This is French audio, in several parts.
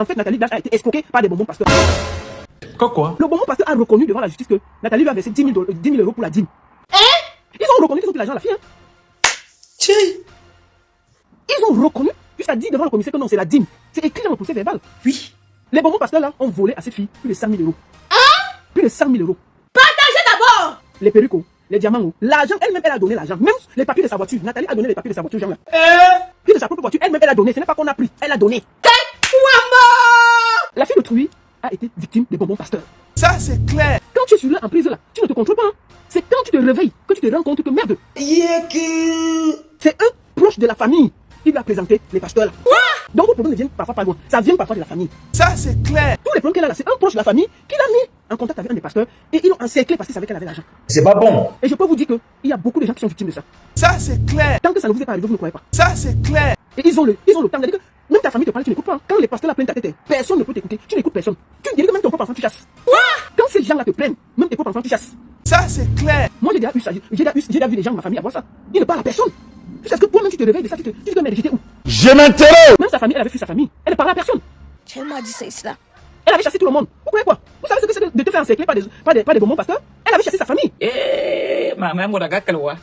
En fait, Nathalie Dash a été escroquée par des bonbons pasteurs. Quoi? Le bonbon pasteur a reconnu devant la justice que Nathalie lui a versé 10 000 euros pour la dîme. Ils ont reconnu qu'ils ont pris l'argent à la fille. Ils ont reconnu, puisqu'elle a dit devant le commissaire que non, c'est la dîme. C'est écrit dans le procès verbal. Oui. Les bonbons pasteurs là ont volé à cette fille plus de 100 000 euros. Plus de 100 000 euros. Partagez d'abord. Les perruques, les diamants, l'argent, elle-même, elle a donné l'argent. Même les papiers de sa voiture. Nathalie a donné les papiers de sa voiture, genre là. Puis de sa propre voiture, elle-même, elle a donné. Ce n'est pas qu'on a pris, elle a donné. La fille d'autrui a été victime des bonbons pasteurs. Ça, c'est clair. Quand tu es sur l'emprise là, tu ne te contrôles pas. Hein. C'est quand tu te réveilles que tu te rends compte que merde. C'est un proche de la famille qui lui a présenté les pasteurs là. Donc vos problèmes ne viennent parfois pas loin. Ça vient parfois de la famille. Ça, c'est clair. Tous les problèmes qu'elle a là, c'est un proche de la famille qui l'a mis en contact avec un des pasteurs et ils l'ont encerclé parce qu'ils savaient qu'elle avait l'argent. C'est pas bon. Et je peux vous dire qu'il y a beaucoup de gens qui sont victimes de ça. Ça, c'est clair. Tant que ça ne vous est pas arrivé, vous ne croyez pas. Ça, c'est clair. Et ils ont le temps de dire que même ta famille te parle, tu n'écoutes pas. Quand les pasteurs la prennent ta tête, personne ne peut t'écouter. Tu n'écoutes personne. Tu dis que même ton propre enfant, tu chasses. Quand ces gens-là te prennent, même tes propres enfants, tu chasses. Ça, c'est clair. Moi, j'ai déjà vu ça. J'ai déjà vu des gens de ma famille avoir ça. Ils ne parlent à personne. Jusqu'à ce que toi-même, tu te réveilles de ça, tu te dis que mais j'étais où? Je m'interroge. Même sa famille, elle avait fui sa famille. Elle ne parlait à personne. Elle m'a dit c'est cela. Elle avait chassé tout le monde. Vous croyez quoi? Vous savez ce que c'est de te faire encercler par des bonbons pasteurs? Elle avait chassé sa famille.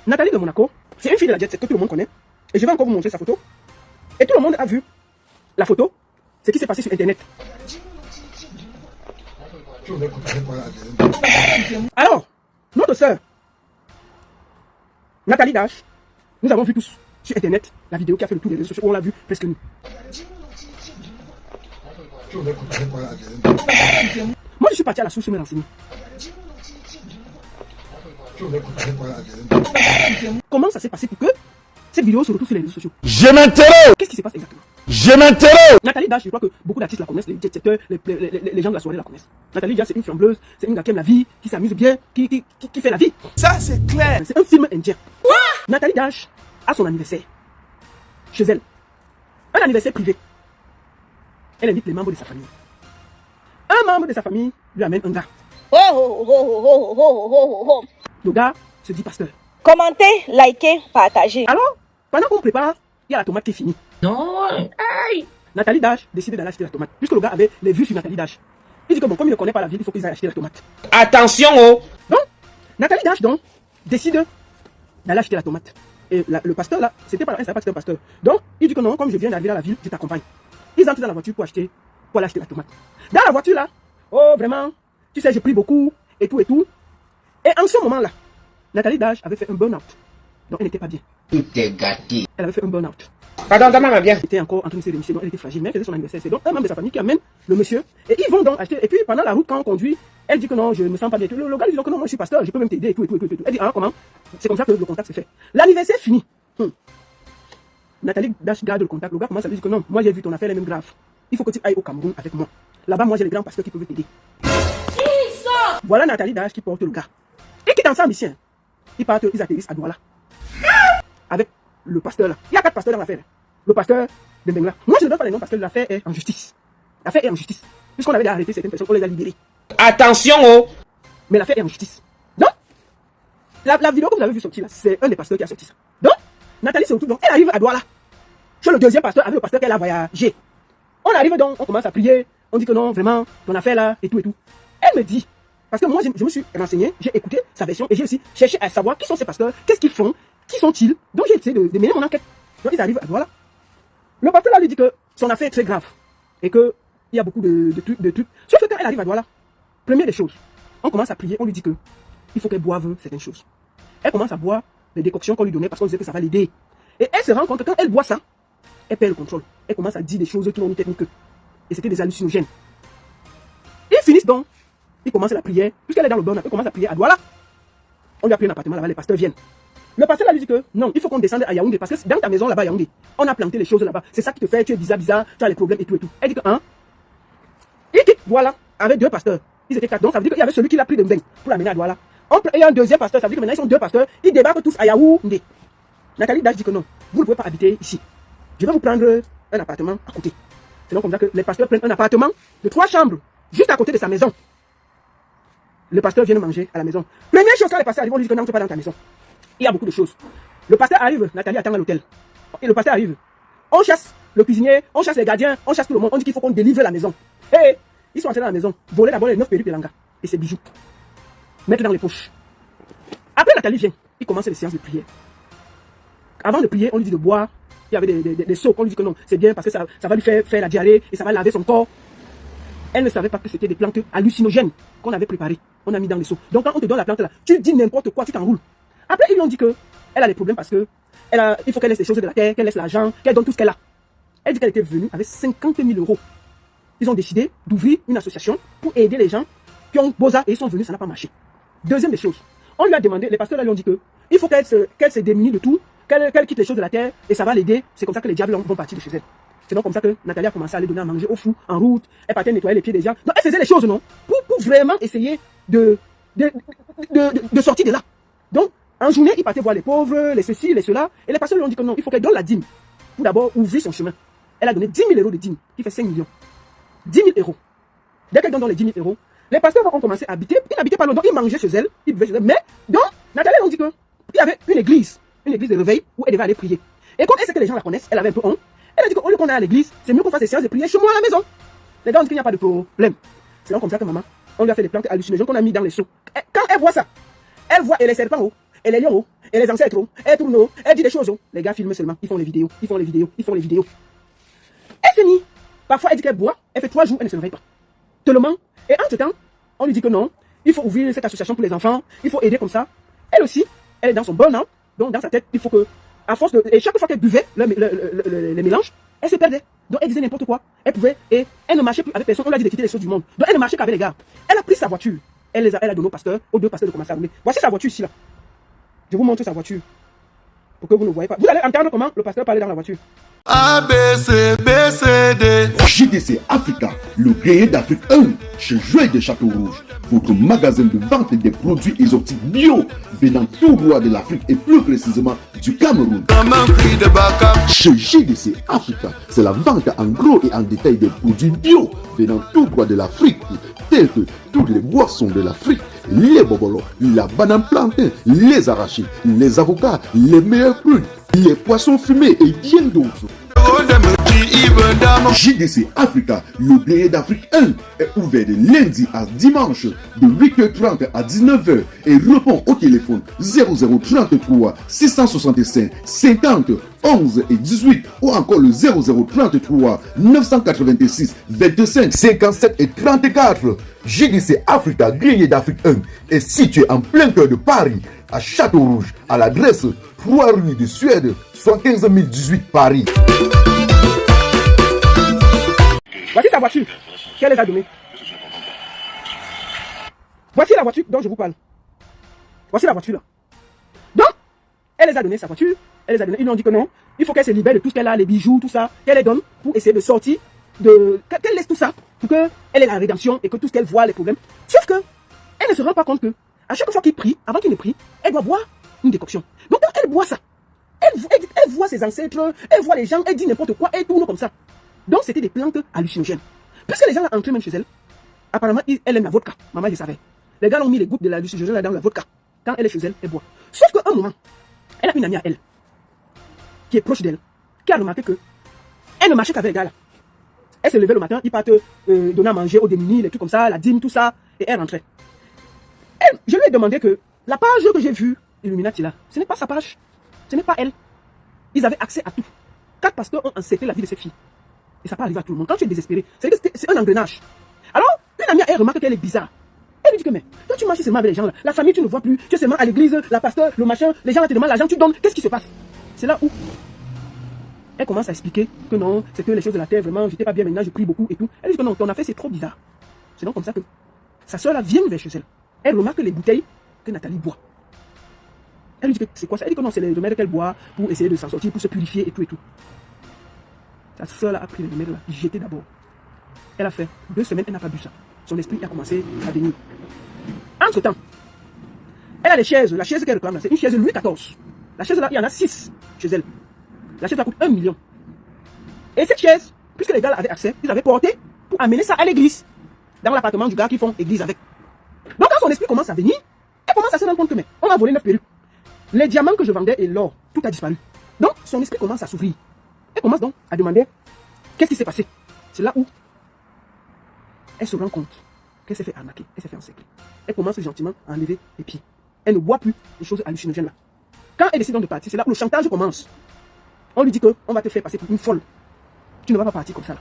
Nathalie de Monaco, c'est une fille de la jet set que tout le monde connaît. Et je vais encore vous montrer sa photo. Et tout le monde a vu la photo, ce qui s'est passé sur Internet. Alors, notre sœur, Nathalie Dash, nous avons vu tous sur Internet la vidéo qui a fait le tour des réseaux sociaux. On l'a vu presque nous. Moi, je suis parti à la source me renseigner. Comment ça s'est passé pour que cette vidéo se retrouve sur les réseaux sociaux? Je m'interroge. Qu'est-ce qui se passe exactement? Je m'interroge. Nathalie Dash, je crois que beaucoup d'artistes la connaissent, les jet-setters, les gens de la soirée la connaissent. Nathalie Dash, c'est une flambleuse, c'est une gars qui aime la vie, qui s'amuse bien, qui fait la vie. Ça, c'est clair. C'est un film indien. Nathalie Dash a son anniversaire chez elle. Un anniversaire privé. Elle invite les membres de sa famille. Un membre de sa famille lui amène un gars. Le gars se dit pasteur. Commentez, likez, partagez. Alors, pendant qu'on prépare, il y a la tomate qui est finie. Non. Aïe. Nathalie Dash décide d'aller acheter la tomate. Puisque le gars avait les vues sur Nathalie Dash. Il dit que bon, comme il ne connaît pas la ville, il faut qu'ils aillent acheter la tomate. Attention, oh. Donc, Nathalie Dash, donc, décide d'aller acheter la tomate. Et le pasteur, là, c'était pas, elle savait pas que c'était un pasteur. Donc, il dit que non, comme je viens d'arriver dans la ville, je t'accompagne. Ils entrent dans la voiture pour aller acheter la tomate. Dans la voiture, là, oh, vraiment, tu sais, j'ai pris beaucoup, et tout, et tout. Et en ce moment-là, Nathalie Dash avait fait un burn-out. Donc, elle n'était pas bien. Tout est gâté. Elle avait fait un burn-out. Pardon, maman, bien. Elle était encore en train de se réunir, donc elle était fragile, mais elle faisait son anniversaire. C'est donc un membre de sa famille qui amène le monsieur, et ils vont donc acheter. Et puis, pendant la route, quand on conduit, elle dit que non, je ne me sens pas bien. Le gars lui dit que non, moi je suis pasteur, je peux même t'aider, et tout, et tout, et tout. Elle dit, ah, comment? C'est comme ça que le contact se fait. L'anniversaire fini. Nathalie Dash garde le contact. Le gars commence à lui dire que non, moi j'ai vu ton affaire, elle est même grave. Il faut que tu ailles au Cameroun avec moi. Là-bas, moi j'ai les grands pasteurs qui peuvent t'aider. Voilà Nathalie Dash qui porte le gars. Et qui est ensemble ici. Ils partent, ils atterrissent à Douala. Avec le pasteur là. Il y a 4 pasteurs dans l'affaire. Le pasteur de Bengla. Moi je ne donne pas les noms parce que l'affaire est en justice. L'affaire est en justice. Puisqu'on avait déjà arrêté certaines personnes, on les a libérées. Attention, oh. Mais l'affaire est en justice. Donc, la vidéo que vous avez vue sortir là, c'est un des pasteurs qui a sorti ça. Donc, Nathalie se retrouve donc, elle arrive à Douala. Chez le deuxième pasteur, avec le pasteur qu'elle a voyagé. On arrive donc, on commence à prier. On dit que non, vraiment, ton affaire là, et tout, et tout. Elle me dit, parce que moi je me suis renseigné, j'ai écouté sa version et j'ai aussi cherché à savoir qui sont ces pasteurs, qu'est-ce qu'ils font, qui sont-ils. Donc j'ai essayé de mener mon enquête. Donc ils arrivent à Douala. Le pasteur là lui dit que son affaire est très grave et qu'il y a beaucoup de trucs. Sauf que quand elle arrive à Douala, première des choses, on commence à prier, on lui dit que il faut qu'elle boive certaines choses. Elle commence à boire les décoctions qu'on lui donnait parce qu'on disait que ça va l'aider. Et elle se rend compte que quand elle boit ça, elle perd le contrôle. Elle commence à dire des choses qui n'ont ni tête ni queue. Et c'était des hallucinogènes. Ils finissent donc. Ils commencent la prière. Puisqu'elle est dans le burn, elle commence à prier à Douala. On lui a pris un appartement là-bas, les pasteurs viennent. Le pasteur là lui dit que non, il faut qu'on descende à Yaoundé parce que dans ta maison là-bas à Yaoundé, on a planté les choses là-bas. C'est ça qui te fait, tu es bizarre, tu as les problèmes et tout et tout. Elle dit que il quitte Douala avec 2 pasteurs. Ils étaient 4. Donc ça veut dire qu'il y avait celui qui l'a pris de Mbeng pour l'amener à Douala. Et un deuxième pasteur, ça veut dire que maintenant ils sont 2 pasteurs. Ils débarquent tous à Yaoundé. Nathalie Dash dit que non, vous ne pouvez pas habiter ici. Je vais vous prendre un appartement à côté. C'est donc comme ça que les pasteurs prennent un appartement de 3 chambres juste à côté de sa maison. Le pasteur vient manger à la maison. Première chose, quand les pasteurs arrivent, on lui dit que non, tu n'es pas dans ta maison. Il y a beaucoup de choses. Le pasteur arrive, Nathalie attend à l'hôtel. Et le pasteur arrive. On chasse le cuisinier, on chasse les gardiens, on chasse tout le monde, on dit qu'il faut qu'on délivre la maison. Et ils sont entrés dans la maison, voler d'abord les 9 perruques de Langa et ses bijoux, mettre dans les poches. Après Nathalie vient, il commence les séances de prière. Avant de prier, on lui dit de boire. Il y avait des seaux, on lui dit que non, c'est bien parce que ça va lui faire la diarrhée et ça va laver son corps. Elle ne savait pas que c'était des plantes hallucinogènes qu'on avait préparées. On a mis dans les seaux. Donc quand on te donne la plante là, tu dis n'importe quoi, tu t'enroules. Après, ils lui ont dit que elle a des problèmes parce que il faut qu'elle laisse les choses de la terre, qu'elle laisse l'argent, qu'elle donne tout ce qu'elle a. Elle dit qu'elle était venue avec 50 000 euros. Ils ont décidé d'ouvrir une association pour aider les gens qui ont Boza et ils sont venus, ça n'a pas marché. Deuxième des choses, on lui a demandé, les pasteurs là lui ont dit que il faut qu'elle se démunisse de tout, qu'elle quitte les choses de la terre et ça va l'aider. C'est comme ça que les diables vont partir de chez elle. C'est donc comme ça que Nathalie a commencé à aller donner à manger aux fous en route. Elle partait nettoyer les pieds des gens. Donc elle faisait les choses, non, pour vraiment essayer de sortir de là. Donc en journée, il partait voir les pauvres, les ceci, les cela. Et les pasteurs lui ont dit que non, il faut qu'elle donne la dîme pour d'abord ouvrir son chemin. Elle a donné 10 000 euros de dîme, qui fait 5 millions. 10 000 euros. Dès qu'elle donne dans les 10 000 euros, les pasteurs ont commencé à habiter. Ils n'habitaient pas longtemps, ils mangeaient chez elle, ils buvaient chez elle. Mais donc, Nathalie a dit qu'il y avait une église de réveil où elle devait aller prier. Et comme elle sait que les gens la connaissent, elle avait un peu honte. Elle a dit qu'au lieu qu'on aille à l'église, c'est mieux qu'on fasse des séances de prière chez moi à la maison. Les gars ont dit qu'il n'y a pas de problème. C'est donc comme ça que maman, on lui a fait des plantes hallucinogènes qu'on a mis dans les seaux. Quand elle voit ça, elle voit et les serpents haut, et les lions haut, et les ancêtres haut, elle tourne haut, elle dit des choses haut. Les gars filment seulement, ils font les vidéos. Elle finit. Parfois, elle dit qu'elle boit, elle fait 3 jours, elle ne se réveille pas. Tellement. Et entre-temps, on lui dit que non, il faut ouvrir cette association pour les enfants, il faut aider comme ça. Elle aussi, elle est dans son burn-out, donc dans sa tête, il faut que, à force de, et chaque fois qu'elle buvait les mélanges, elle se perdait. Donc elle disait n'importe quoi. Elle pouvait, et elle ne marchait plus avec personne, on lui a dit de quitter les choses du monde. Donc elle ne marchait qu'avec les gars. Elle a pris sa voiture, elle a donné aux deux pasteurs de commencer à rouler. Voici sa voiture ici là. Je vous montre sa voiture. Pour que vous ne voyez pas. Vous allez entendre comment le pasteur parlait dans la voiture. A, B, C, B, C, D. JDC Africa, le gré d'Afrique 1, chez Jouet de Château Rouge, votre magasin de vente des produits exotiques bio, venant tout droit de l'Afrique et plus précisément du Cameroun. Chez JDC Africa, c'est la vente en gros et en détail des produits bio, venant tout droit de l'Afrique, tels que toutes les boissons de l'Afrique, les bobolos, la banane plantain, les arachides, les avocats, les meilleurs prunes, les poissons fumés et bien d'autres. JDC Africa, le gré d'Afrique 1, est ouvert de lundi à dimanche de 8h30 à 19h et répond au téléphone 0033 665 50 11 et 18 ou encore le 0033 986 25 57 et 34. JDC Africa, gré d'Afrique 1, est situé en plein cœur de Paris, à Château Rouge, à l'adresse 3 rue de Suède, 75 018 Paris. Voici sa voiture qu'elle les a donnée. Voici la voiture dont je vous parle. Voici la voiture là. Donc, elle les a donné sa voiture. Elle les a donné. Ils lui ont dit que non, il faut qu'elle se libère de tout ce qu'elle a, les bijoux, tout ça, qu'elle les donne pour essayer de sortir, qu'elle laisse tout ça, pour qu'elle ait la rédemption et que tout ce qu'elle voit, les problèmes. Sauf que, elle ne se rend pas compte que, à chaque fois qu'il prie, avant qu'il ne prie, elle doit boire une décoction. Donc quand elle boit ça, elle voit ses ancêtres, elle voit les gens, elle dit n'importe quoi, elle tourne comme ça. Donc c'était des plantes hallucinogènes. Puisque les gens l'ont entré même chez elle, apparemment elle aime la vodka. Maman je savais. Les gars ont mis les gouttes de hallucinogène dans la vodka. Quand elle est chez elle, elle boit. Sauf qu'à un moment, elle a une amie à elle, qui est proche d'elle, qui a remarqué que elle ne marchait qu'avec les gars là. Elle se levait le matin, ils partent donner à manger aux démunis, les trucs comme ça, la dîme, tout ça, et elle rentrait. Je lui ai demandé que la page que j'ai vue, Illuminati là, ce n'est pas sa page, ce n'est pas elle. Ils avaient accès à tout. 4 pasteurs ont encerclé la vie de cette fille. Et ça peut arriver à tout le monde. Quand tu es désespéré, c'est un engrenage. Alors, une amie, elle remarque qu'elle est bizarre. Elle lui dit que, mais, toi tu marches seulement avec les gens là. La famille, tu ne vois plus. Tu es seulement à l'église, la pasteur, le machin. Les gens là te demandent l'argent, tu donnes. Qu'est-ce qui se passe? C'est là où elle commence à expliquer que non, c'est que les choses de la terre, vraiment, j'étais pas bien maintenant, je prie beaucoup et tout. Elle dit que non, ton affaire c'est trop bizarre. C'est donc comme ça que sa soeur là vient vers chez elle. Elle remarque les bouteilles que Nathalie boit. Elle lui dit que c'est quoi ça? Elle dit que non, c'est les remèdes qu'elle boit pour essayer de s'en sortir, pour se purifier et tout et tout. Sa soeur là a pris les remèdes là, jeté d'abord. Elle a fait 2 semaines, elle n'a pas bu ça. Son esprit a commencé à venir. Entre temps, elle a les chaises. La chaise qu'elle réclame là, c'est une chaise Louis XIV. La chaise là, il y en a 6 chez elle. La chaise là coûte 1 million. Et cette chaise, puisque les gars avaient accès, ils avaient porté pour amener ça à l'église. Dans l'appartement du gars qui font église avec. Donc quand son esprit commence à venir, elle commence à se rendre compte que mais, on a volé 9 perruques. Les diamants que je vendais et l'or, tout a disparu. Donc son esprit commence à s'ouvrir. Elle commence donc à demander qu'est-ce qui s'est passé. C'est là où elle se rend compte qu'elle s'est fait arnaquer, elle s'est fait encercler. Elle commence gentiment à enlever les pieds. Elle ne boit plus les choses hallucinogènes là. Quand elle décide donc de partir, c'est là où le chantage commence. On lui dit qu'on va te faire passer pour une folle. Tu ne vas pas partir comme ça là.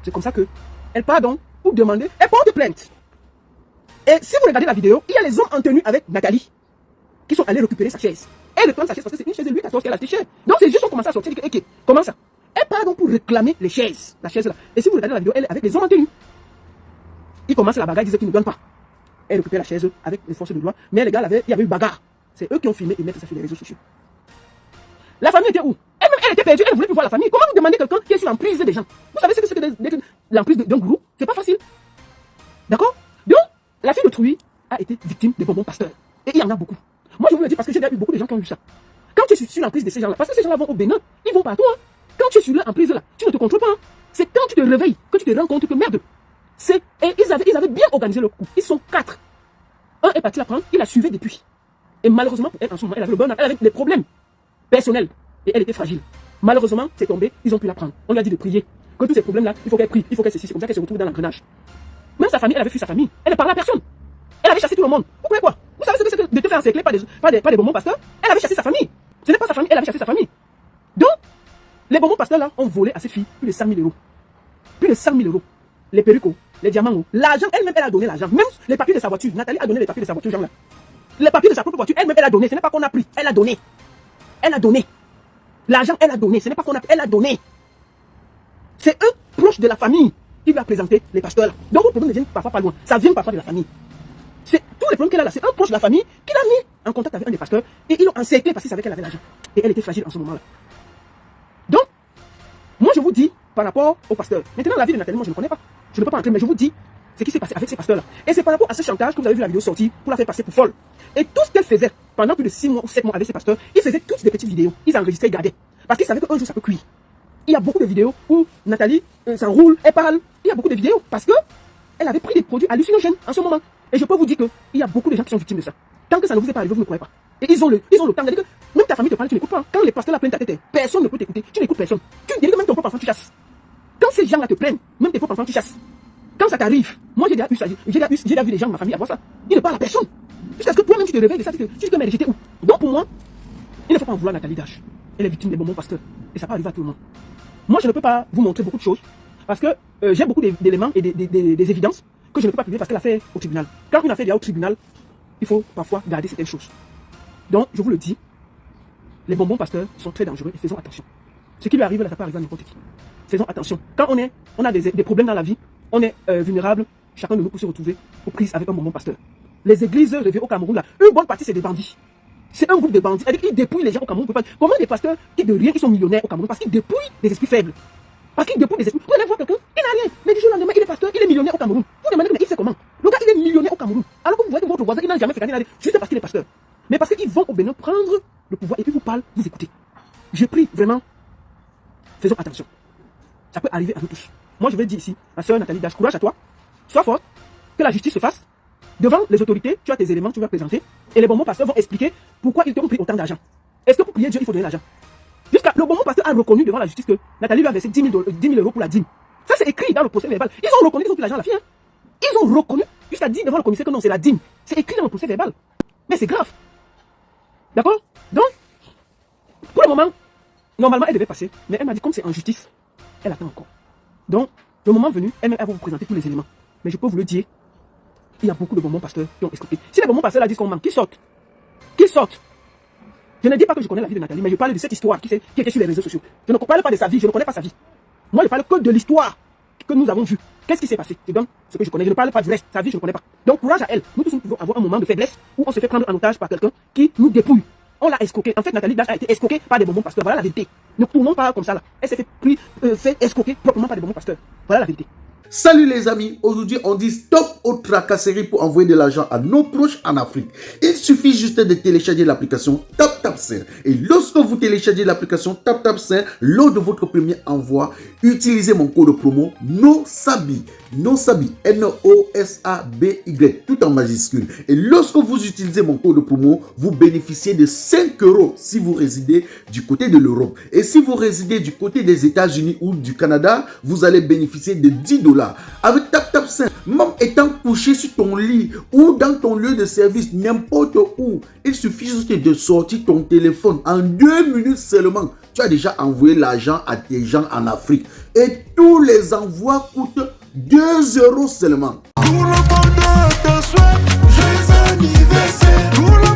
C'est comme ça que elle part donc pour demander, elle porte plainte. Et si vous regardez la vidéo, il y a les hommes en tenue avec Nathalie qui sont allés récupérer sa chaise. Elle réclame sa chaise parce que c'est une chaise de Louis XIV qu'elle a acheté cher. Donc ces gens ont commencé à sortir. Ok, comment ça? Elle part donc pour réclamer les chaises, la chaise là. Et si vous regardez la vidéo, elle est avec les hommes en tenue. Ils commencent la bagarre, ils disent qu'ils ne donnent pas. Elle récupère la chaise avec les forces de loi. Mais les gars, il y avait eu bagarre. C'est eux qui ont filmé et mettent ça sur les réseaux sociaux. La famille était où? Elle-même, elle était perdue, elle ne voulait plus voir la famille. Comment vous demandez quelqu'un qui est sur l'emprise des gens? Vous savez ce que c'est que d'être l'emprise d'un gourou? C'est pas facile. D'accord? Donc, la fille d'autrui a été victime des bonbons pasteurs. Et il y en a beaucoup. Moi, je vous le dis parce que j'ai déjà eu beaucoup de gens qui ont vu ça. Quand tu es sur l'emprise de ces gens-là, parce que ces gens-là vont au Bénin, ils vont partout. Hein. Quand tu es sur l'emprise là, tu ne te contrôles pas. Hein. C'est quand tu te réveilles que tu te rends compte que merde. Et ils avaient bien organisé le coup. Ils sont 4. Un est parti la prendre, il la suivait depuis. Et malheureusement, pour elle, en ce moment, elle avait le burn-out, elle avait des problèmes personnels. Et elle était fragile. Malheureusement, c'est tombé, ils ont pu la prendre. On lui a dit de prier. Que tous ces problèmes-là, il faut qu'elle prie, il faut qu'elle cesse. C'est comme ça qu'elle se retrouve dans l'engrenage. Même sa famille, elle avait fui sa famille. Elle ne parlait à personne. Elle avait chassé tout le monde. Vous croyez quoi? Vous savez ce que c'est de te faire encercler par des bonbons pasteurs? Elle avait chassé sa famille. Ce n'est pas sa famille, elle avait chassé sa famille. Donc, les bonbons pasteurs là ont volé à cette fille plus de 100 000 euros. Plus de 100 000 euros. Les perruques, les diamants, l'argent, elle-même, elle a donné l'argent. Même les papiers de sa voiture. Nathalie a donné les papiers de sa voiture, gens-là. Les papiers de sa propre voiture, elle-même, elle a donné. Ce n'est pas qu'on a pris. Elle a donné. Elle a donné. L'argent, elle a donné. Ce n'est pas qu'on a pris. Elle a donné. C'est un proche de la famille qui lui a présenté les pasteurs là. Donc, vos problèmes ne viennent parfois pas loin. Ça vient parfois de la famille. C'est tous les problèmes qu'elle a là. C'est un proche de la famille qui l'a mis en contact avec un des pasteurs et ils l'ont encerclé parce qu'il savait qu'elle avait l'argent. Et elle était fragile en ce moment-là. Donc, moi, je vous dis par rapport au pasteur. Maintenant, la vie de Nathalie, moi, je ne connais pas. Je ne peux pas entrer, mais je vous dis ce qui s'est passé avec ces pasteurs-là. Et c'est par rapport à ce chantage que vous avez vu la vidéo sortie pour la faire passer pour folle. Et tout ce qu'elle faisait pendant plus de 6 mois ou 7 mois avec ces pasteurs, ils faisaient toutes des petites vidéos. Ils enregistraient, ils gardaient. Parce qu'ils savaient qu'un jour, ça peut cuire. Il y a beaucoup de vidéos où Nathalie s'enroule, elle parle. Il y a beaucoup de vidéos parce que elle avait pris des produits hallucinogènes en ce moment. Et je peux vous dire qu'il y a beaucoup de gens qui sont victimes de ça. Tant que ça ne vous est pas arrivé, vous ne croyez pas. Et ils ont le temps de dire que même ta famille te parle, tu n'écoutes pas. Quand les pasteurs la plaignent ta tête, personne ne peut t'écouter. Tu n'écoutes personne. Tu dis que même ton propre enfant, tu chasses. Quand ces gens-là te plaignent, même tes propres enfants, tu chasses. Quand ça t'arrive, moi j'ai déjà eu ça, j'ai déjà vu des gens de ma famille avoir ça. Ils ne parlent à personne. Jusqu'à ce que toi-même tu te réveilles de ça, tu te dis que mais j'étais où? Donc pour moi, il ne faut pas en vouloir Nathalie Dash. Elle est victime des bonbons pasteurs. Et ça peut arriver à tout le monde. Moi je ne peux pas vous montrer beaucoup de choses. Parce que j'ai beaucoup d'éléments et des évidences que je ne peux pas publier parce que l'affaire est au tribunal. Quand une affaire est au tribunal, il faut parfois garder certaines choses. Donc je vous le dis, les bonbons pasteurs sont très dangereux et faisons attention. Ce qui lui arrive là, ça peut arriver à n'importe qui. Faisons attention. Quand on a des problèmes dans la vie, on est vulnérable, chacun de nous peut se retrouver aux prises avec un bonbon pasteur. Les églises réveillées au Cameroun, là, une bonne partie c'est des bandits. C'est un groupe de bandits. C'est-à-dire qu'ils dépouillent les gens au Cameroun. Comment des pasteurs qui de rien, ils sont millionnaires au Cameroun? Parce qu'ils dépouillent des esprits faibles. Parce qu'ils dépouillent des esprits. Vous allez voir quelqu'un, il n'a rien. Mais du jour au lendemain, il est pasteur, il est millionnaire au Cameroun. Vous demandez, mais il fait comment? Le gars, il est millionnaire au Cameroun. Alors que vous voyez que votre voisin, il n'a jamais fait gagner la vie, juste parce qu'il est pasteur. Mais parce qu'ils vont au Bénin prendre le pouvoir et puis vous parlent, vous écoutez. Je prie vraiment, faisons attention. Ça peut arriver à nous tous. Moi, je vais dire ici, ma soeur Nathalie Dash, courage à toi. Sois forte, que la justice se fasse. Devant les autorités, tu as tes éléments, tu vas présenter. Et les bonbons pasteurs vont expliquer pourquoi ils t'ont pris autant d'argent. Est-ce que pour prier Dieu, il faut donner l'argent? Jusqu'à le bonbon pasteur a reconnu devant la justice que Nathalie lui a versé 10 000 euros pour la dîme. Ça, c'est écrit dans le procès verbal. Ils ont reconnu qu'ils ont pris l'argent à la fille. Hein. Ils ont reconnu, jusqu'à dire devant le commissaire que non, c'est la dîme. C'est écrit dans le procès verbal. Mais c'est grave. D'accord? Donc, pour le moment, normalement, elle devait passer. Mais elle m'a dit, comme c'est en justice, elle attend encore. Donc, le moment venu, elle va vous présenter tous les éléments. Mais je peux vous le dire, il y a beaucoup de bonbons pasteurs qui ont escroqué. Si les bonbons pasteurs là disent qu'on manque, qu'ils sortent. Qu'ils sortent. Je ne dis pas que je connais la vie de Nathalie, mais je parle de cette histoire qui était sur les réseaux sociaux. Je ne parle pas de sa vie, je ne connais pas sa vie. Moi, je parle que de l'histoire que nous avons vue. Qu'est-ce qui s'est passé? Je donne ce que je connais. Je ne parle pas du reste. Sa vie, je ne connais pas. Donc, courage à elle. Nous tous, nous pouvons avoir un moment de faiblesse où on se fait prendre en otage par quelqu'un qui nous dépouille. On l'a escroqué. En fait, Nathalie Dash a été escroquée par des bonbons pasteurs. Voilà la vérité. Ne tournons pas comme ça là. Elle s'est fait escroquer proprement par des bonbons pasteurs. Voilà la vérité. Salut les amis, aujourd'hui on dit stop aux tracasseries pour envoyer de l'argent à nos proches en Afrique. Il suffit juste de télécharger l'application TapTapSend. Et lorsque vous téléchargez l'application TapTapSend, lors de votre premier envoi, utilisez mon code promo NOSABI. Nosaby, N-O-S-A-B-Y, tout en majuscule. Et lorsque vous utilisez mon code promo, vous bénéficiez de 5 € si vous résidez du côté de l'Europe. Et si vous résidez du côté des États-Unis ou du Canada, vous allez bénéficier de 10 $. Avec TapTap5, même étant couché sur ton lit ou dans ton lieu de service, n'importe où, il suffit juste de sortir ton téléphone en 2 minutes seulement. Tu as déjà envoyé l'argent à tes gens en Afrique. Et tous les envois coûtent 2 € seulement. Tout le monde te souhaite joyeux anniversaire. Tout le